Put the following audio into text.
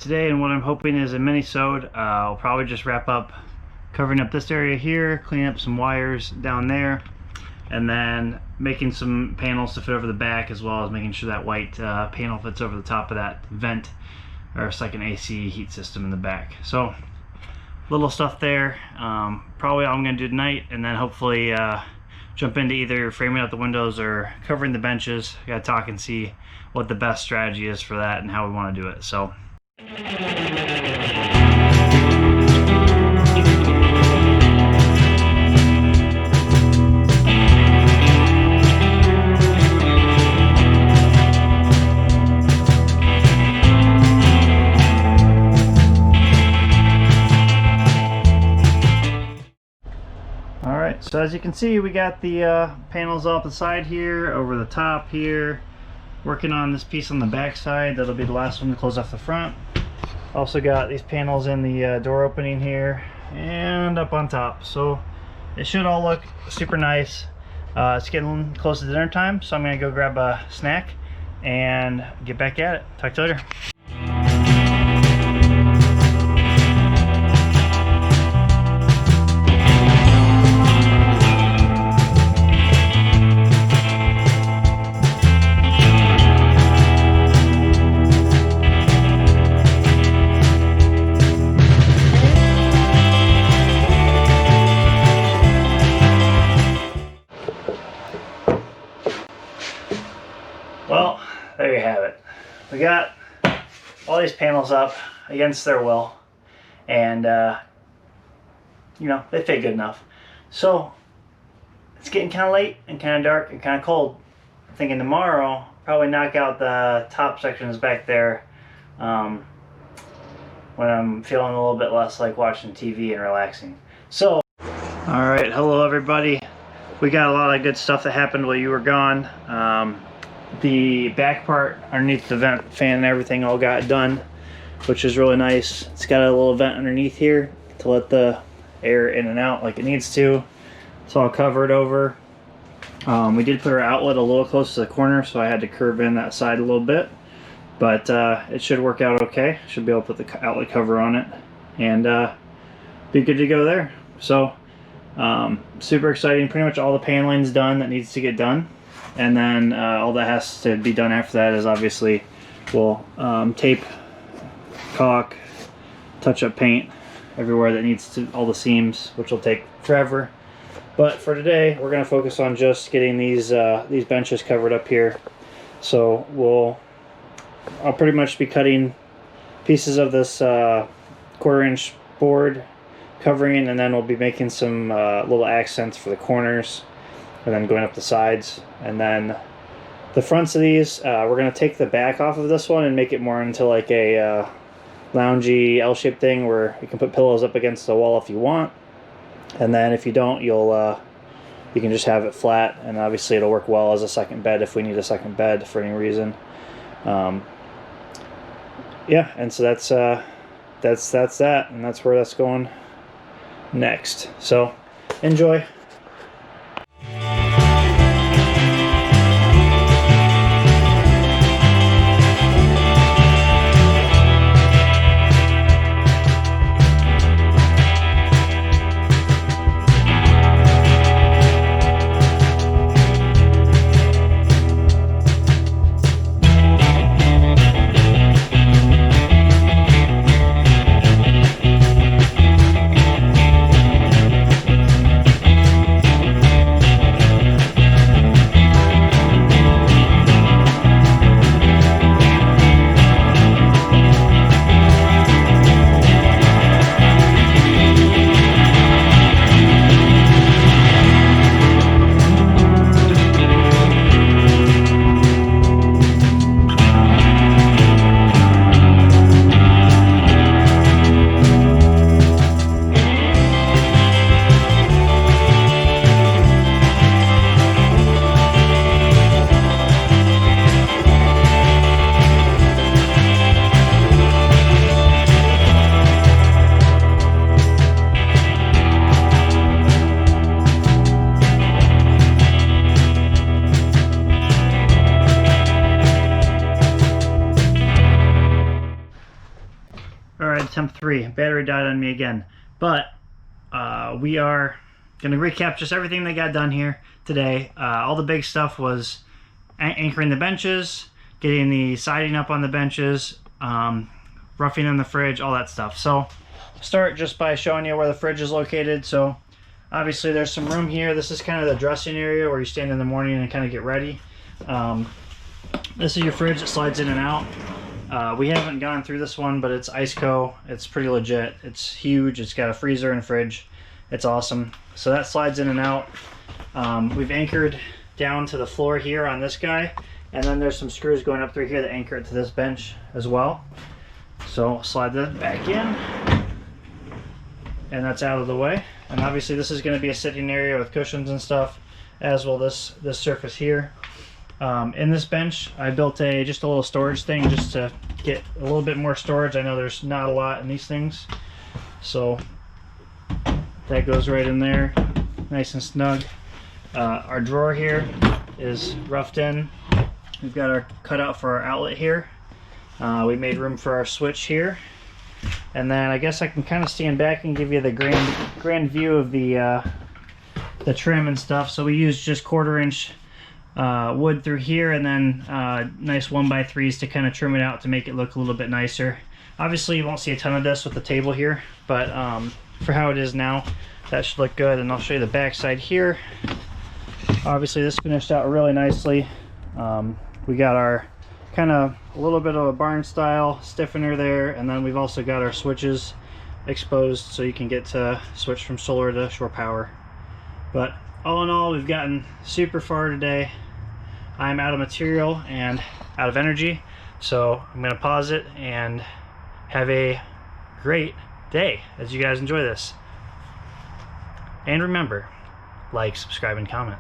today, and what I'm hoping is a mini-sode. I'll probably just wrap up covering up this area here, clean up some wires down there, and then making some panels to fit over the back, as well as making sure that white panel fits over the top of that vent or second AC heat system in the back. So little stuff there. Probably all I'm going to do tonight, and then hopefully jump into either framing out the windows or covering the benches. Gotta talk and see what the best strategy is for that and how we want to do it. So So as you can see, we got the panels off the side here, over the top here. Working on this piece on the back side. That'll be the last one to close off the front. Also got these panels in the door opening here and up on top. So it should all look super nice. It's getting close to dinner time, so I'm going to go grab a snack and get back at it. Talk to you later. Well, there you have it. We got all these panels up against their will, and you know, they fit good enough. So it's getting kind of late and kind of dark and kind of cold. I'm thinking tomorrow probably knock out the top sections back there when I'm feeling a little bit less like watching TV and relaxing. So, all right, hello everybody. We got a lot of good stuff that happened while you were gone. The back part underneath the vent fan and everything all got done, which is really nice. It's got a little vent underneath here to let the air in and out like it needs to. It's all covered over. We did put our outlet a little close to the corner, so I had to curve in that side a little bit, but it should work out okay. Should be able to put the outlet cover on it and be good to go there. So super exciting. Pretty much all the paneling's done that needs to get done. And then all that has to be done after that is obviously we'll tape, caulk, touch up paint everywhere that needs to, all the seams, which will take forever. But for today, we're going to focus on just getting these benches covered up here. So I'll pretty much be cutting pieces of this 1/4 inch board, covering, and then we'll be making some little accents for the corners, and then going up the sides. And then the fronts of these, we're going to take the back off of this one and make it more into like a loungy L-shaped thing where you can put pillows up against the wall if you want. And then if you don't, you can just have it flat, and obviously it'll work well as a second bed if we need a second bed for any reason. Yeah, and so that's that, and that's where that's going next. So enjoy. 3. Battery died on me again. But we are going to recap just everything that got done here today. All the big stuff was anchoring the benches, getting the siding up on the benches, roughing in the fridge, all that stuff. So start just by showing you where the fridge is located. So obviously there's some room here. This is kind of the dressing area where you stand in the morning and kind of get ready. This is your fridge. It slides in and out. We haven't gone through this one, but it's Iceco. It's pretty legit. It's huge. It's got a freezer and a fridge. It's awesome. So that slides in and out. We've anchored down to the floor here on this guy, and then there's some screws going up through here that anchor it to this bench as well. So slide that back in, and that's out of the way. And obviously this is going to be a sitting area with cushions and stuff, as will this surface here. In this bench, I built just a little storage thing just to get a little bit more storage. I know there's not a lot in these things, so that goes right in there, nice and snug. Our drawer here is roughed in. We've got our cutout for our outlet here. We made room for our switch here, and then I guess I can kind of stand back and give you the grand view of the trim and stuff. So we used just 1/4 inch wood through here, and then nice 1x3s to kind of trim it out to make it look a little bit nicer. Obviously you won't see a ton of this with the table here, but for how it is now, that should look good. And I'll show you the back side here. Obviously this finished out really nicely. We got our kind of a little bit of a barn style stiffener there, and then we've also got our switches exposed so you can get to switch from solar to shore power. But all in all, we've gotten super far today. I'm out of material and out of energy, so I'm going to pause it and have a great day as you guys enjoy this. And remember, like, subscribe, and comment.